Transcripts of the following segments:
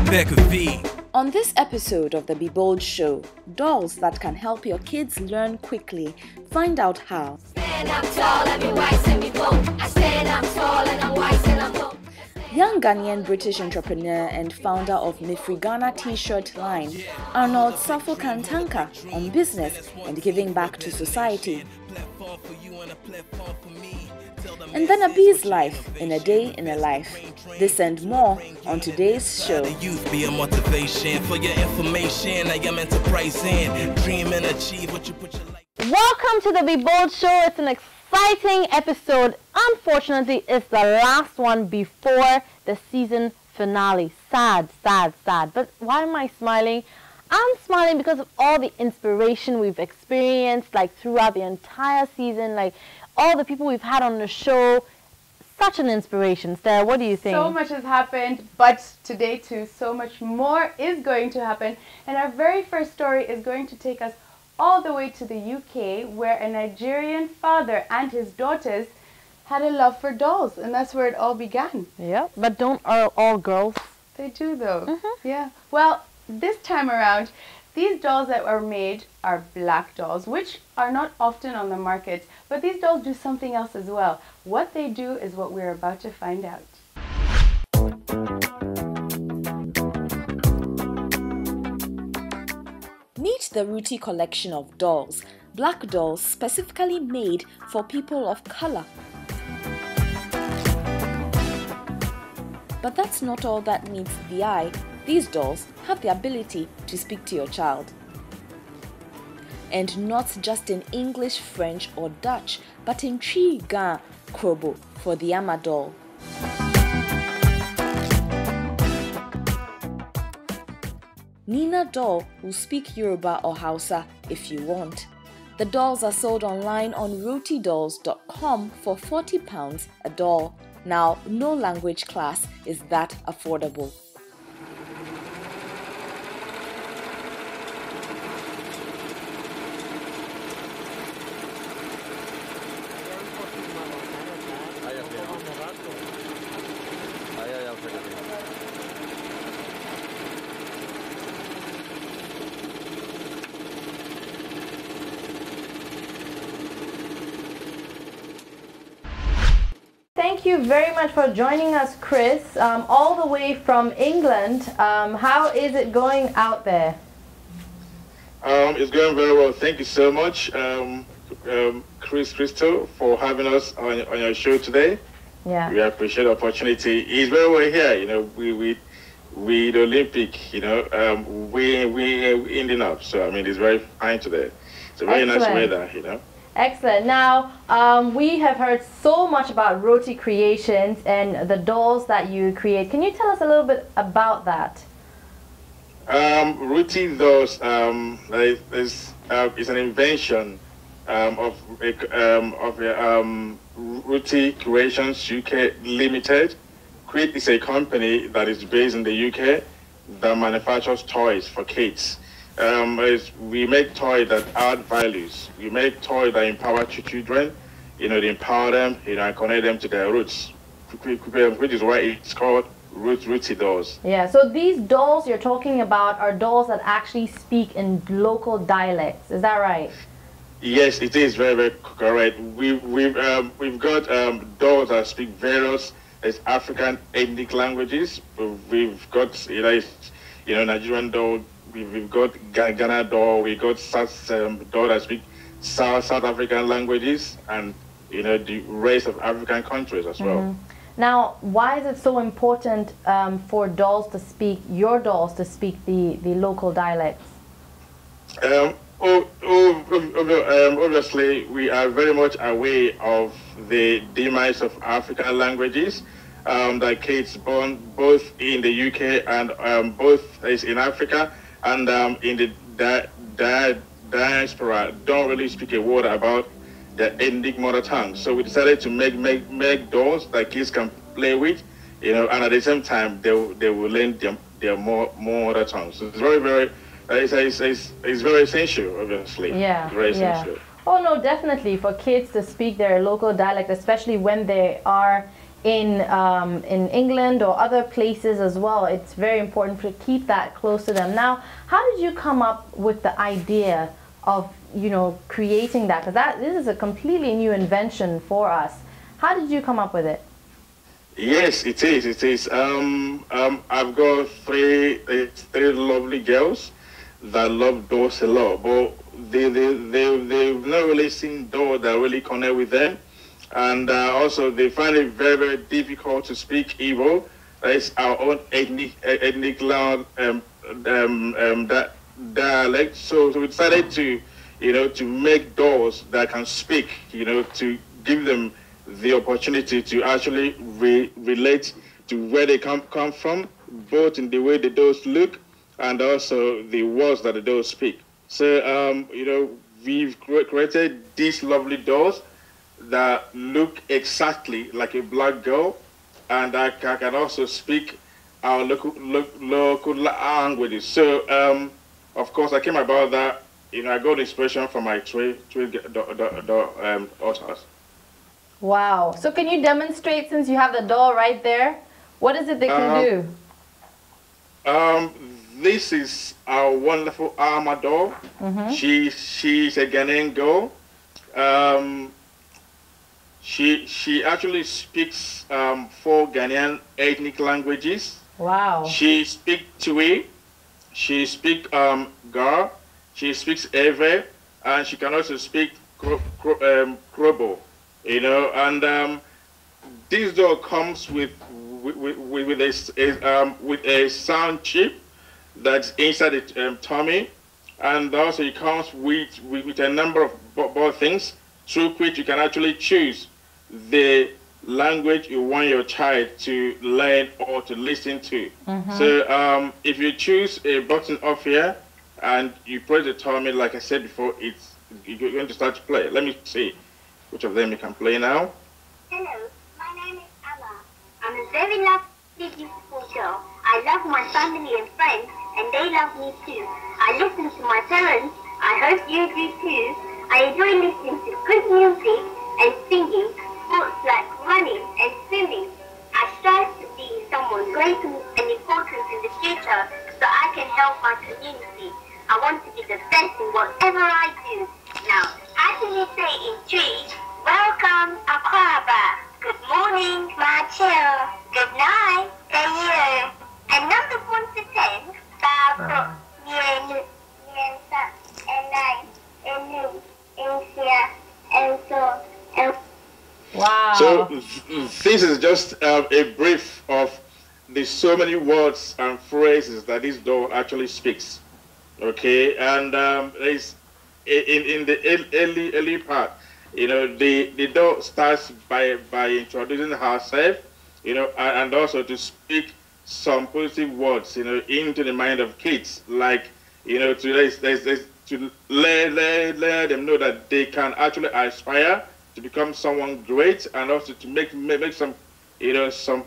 On this episode of the Be Bold Show, dolls that can help your kids learn quickly. Find out how. Stand up tall and be wise and be bold. I stand up tall and I'm wise and I'm bold. Young Ghanaian British entrepreneur and founder of Mifri Ghana t-shirt line, Arnold Safo Kantanka, on business and giving back to society. And then a bee's life in a day in a life. This and more on today's show. Be a motivation for your information. I am enterprising, dream and achieve what you put your life. Welcome to the Be Bold Show. It's an exciting episode. Unfortunately, it's the last one before the season finale. Sad, sad, sad. But why am I smiling? I'm smiling because of all the inspiration we've experienced, like throughout the entire season, like all the people we've had on the show. Such an inspiration. Sarah, what do you think? So much has happened, but today too, so much more is going to happen. And our very first story is going to take us all the way to the UK, where a Nigerian father and his daughters had a love for dolls, and that's where it all began. Yeah, but don't all girls? They do though. Yeah. Well, this time around, these dolls that are made are black dolls, which are not often on the market, but these dolls do something else as well. What they do is what we're about to find out. Meet the Ruti collection of dolls, black dolls specifically made for people of color. But that's not all that meets the eye. These dolls have the ability to speak to your child. And not just in English, French or Dutch, but in Twi Ga Krobo for the Ama doll. Nina doll will speak Yoruba or Hausa if you want. The dolls are sold online on rotidolls.com for £40 a doll. Now, no language class is that affordable. Thank you very much for joining us, Chris, all the way from England. How is it going out there? It's going very well. Thank you so much, Chris Christo, for having us on your show today. Yeah. We appreciate the opportunity. It's very well here. You know, we the Olympic. You know, we're ending up. So I mean, it's very fine today. It's a very nice weather. You know. Excellent. Now, we have heard so much about Roti Creations and the dolls that you create. Can you tell us a little bit about that? Roti dolls is an invention of Roti Creations UK Limited. Create is a company that is based in the UK that manufactures toys for kids. We make toys that add values. We make toys that empower children, you know, they empower them, you know, and connect them to their roots, which is why it's called Roti dolls. Yeah, so these dolls you're talking about are dolls that actually speak in local dialects. Is that right? Yes, it is very, very correct. We've got dolls that speak various African ethnic languages. We've got Nigerian doll. We've got Ghana doll, we got doll that speak South African languages, and you know the rest of African countries as well. Now, why is it so important for dolls to speak, your dolls to speak the local dialects? Obviously, we are very much aware of the demise of African languages. That kids born both in the UK and both in Africa. And in the diaspora don't really speak a word about their ethnic mother tongue. So we decided to make dolls that kids can play with, you know, and at the same time they will learn their more mother tongue. So it's very, very it's very essential, obviously. Yeah. Very essential. Oh no, definitely for kids to speak their local dialect, especially when they are in England or other places as well, it's very important to keep that close to them. Now, how did you come up with the idea of, you know, creating that? Because this is a completely new invention for us. How did you come up with it? Yes, it is. It is. I've got three lovely girls that love dolls a lot, but they've not really seen dolls that really connect with them, and also they find it very, very difficult to speak Igbo. It's our own ethnic dialect. So we decided to, you know, to make dolls that can speak, you know, to give them the opportunity to actually relate to where they come from, both in the way the dolls look and also the words that the dolls speak. So, you know, we've created these lovely dolls that look exactly like a black girl, and I can also speak our local languages. So, of course, I came about that. You know, I got inspiration from my three daughters. Wow. So can you demonstrate, since you have the doll right there? What is it they can do? This is our wonderful Alma doll. She's a Ghanaian girl. She actually speaks 4 Ghanaian ethnic languages. Wow. She speaks Twi, she speaks Gar, she speaks Ewe, and she can also speak Krobo. You know, and this doll comes with a sound chip that's inside the tummy, and also it comes with a number of things through which you can actually choose the language you want your child to learn or to listen to. So if you choose a button off here and you press the tummy, like I said before, you're going to start to play. Let me see which of them you can play now. Hello, my name is Anna. I'm a very lovely, beautiful girl. I love my family and friends, and they love me too. I listen to my parents. I hope you do too. I enjoy listening to good music and singing, sports like running and swimming. I strive to be someone great and important in the future so I can help my community. I want to be the best in whatever I do. Now, how do you say in tree? Welcome, Aquaba. Good morning, Machel. Good night, Tayo. And numbers 1 to 10. Babo, Yen, Yensa, Enai, Enu, Insia, Enso, and Wow. So this is just a brief of the so many words and phrases that this doll actually speaks. Okay, and there's in the early part, you know, the doll starts by introducing herself, you know, and also to speak some positive words, you know, into the mind of kids, like, you know, to let them know that they can actually aspire to become someone great, and also to make some, you know, some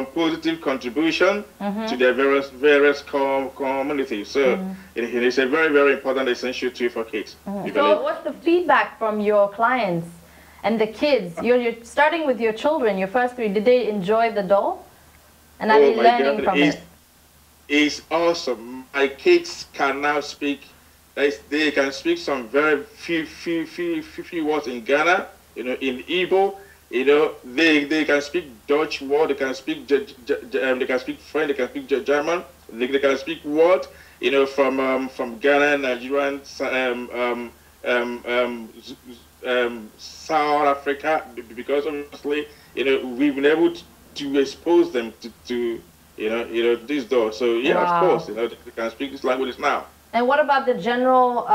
positive contribution to their various communities. So it is a very, very important, essential tool for kids. So what's the feedback from your clients and the kids? You're starting with your children, your first 3. Did they enjoy the doll? And are they learning from it? It's awesome. My kids can now speak. They can speak some very few words in Ghana, you know, in Igbo. You know, they can speak Dutch word, they can speak French, they can speak German, they can speak word, you know, from Ghana, Nigerian, South Africa, because obviously, you know, we've been able to expose them to you know this door. So yeah, Wow. of course, you know, they can speak these languages now. And what about the general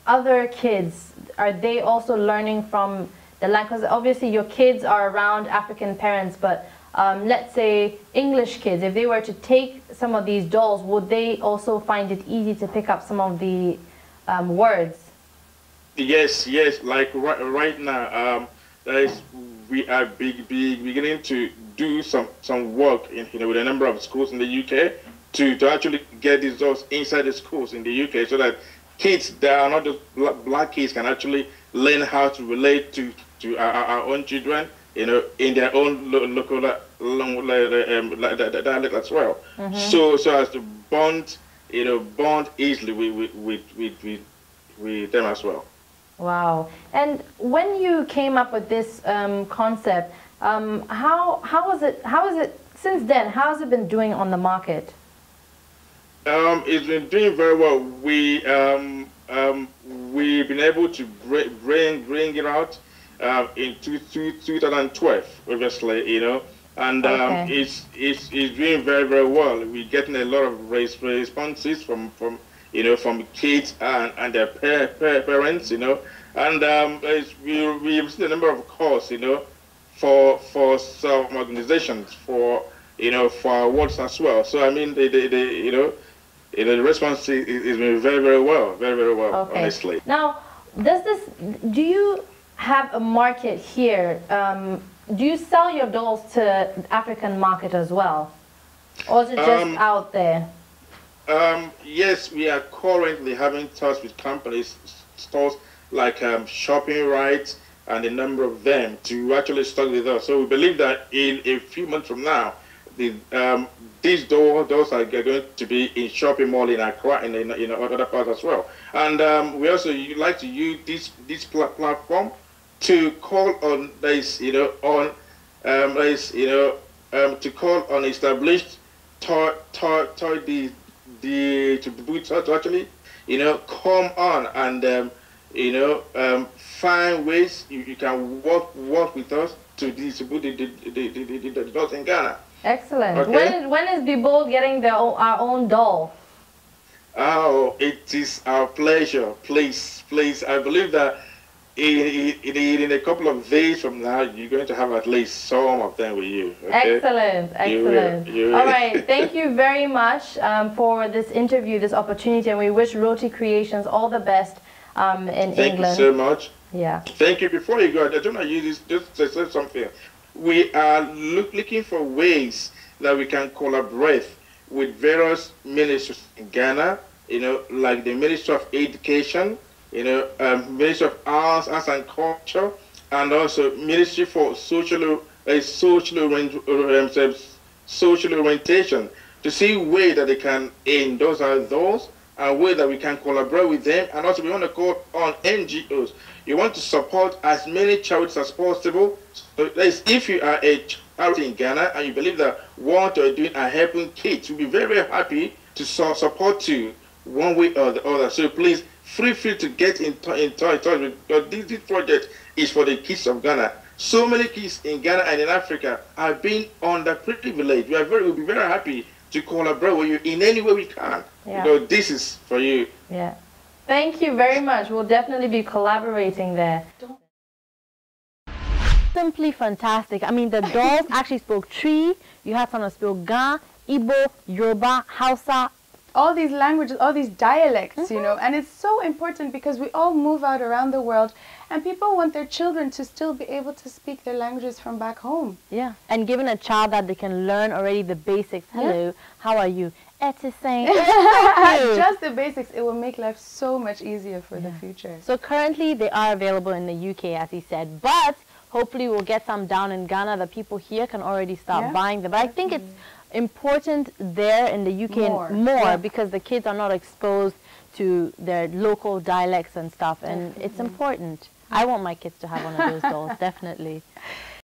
other kids? Are they also learning from the language? Because obviously your kids are around African parents, but let's say English kids, if they were to take some of these dolls, would they also find it easy to pick up some of the words? Yes, like right now, we are beginning to do some work in, you know, with a number of schools in the UK to actually get these dolls inside the schools in the UK, so that kids that are not just black kids can actually learn how to relate to our own children you know, in their own local dialect as well. So as to bond, you know, bond easily with them as well. Wow. And when you came up with this concept, how is it since then? How has it been doing on the market? It's been doing very well. We've been able to bring it out in 2012, obviously, you know, and it's doing very, very well. We're getting a lot of responses from you know, from kids and their parents, you know, and we've seen a number of calls, you know, for some organizations, for, you know, for awards as well. So I mean, you know, the response is been very, very well, honestly. Now, do you have a market here? Do you sell your dolls to the African market as well, or is it just out there? Yes, we are currently having talks with companies, stores like Shopping Right and a number of them to actually stock with us. So we believe that in a few months from now, these dolls are going to be in shopping mall in Accra and in other parts as well. And we also like to use this platform to call on this, you know, to call on established to actually, you know, come on and you know, find ways you can work with us to distribute the dolls in Ghana. Excellent. Okay. When is Be Bold getting our own doll? Oh, it is our pleasure. Please. I believe that in a couple of days from now, you're going to have at least some of them with you. Okay? Excellent. You will. All right. Thank you very much for this interview, this opportunity, and we wish Roti Creations all the best in England. Thank you so much. Yeah. Thank you. Before you go, I just want to use this just to say something. We are looking for ways that we can collaborate with various ministries in Ghana, you know, like the Ministry of Education, you know, Ministry of Arts and Culture, and also Ministry for Social Orientation, to see ways that they can endorse those, and ways that we can collaborate with them. And also we want to call on NGOs. You want to support as many charities as possible. So if you are a charity in Ghana and you believe that what you're doing are helping kids, we'll be very, very happy to support you one way or the other. So please, feel free to get in touch because this project is for the kids of Ghana. So many kids in Ghana and in Africa are being underprivileged. We'll be very happy to collaborate with you in any way we can. Yeah. You know, this is for you. Yeah. Thank you very much. We'll definitely be collaborating there. Simply fantastic. I mean, the dolls actually spoke Tree. You had some that spoke Ga, Igbo, Yoruba, Hausa. All these languages, all these dialects, you know, and it's so important because we all move out around the world and people want their children to still be able to speak their languages from back home. Yeah, and given a child that they can learn already the basics. Hello, how are you? Just the basics, it will make life so much easier for the future. So currently they are available in the UK, as he said, but hopefully we'll get some down in Ghana that people here can already start buying them. But I think it's important there in the UK more because the kids are not exposed to their local dialects and stuff, and it's important. I want my kids to have one of those dolls, definitely.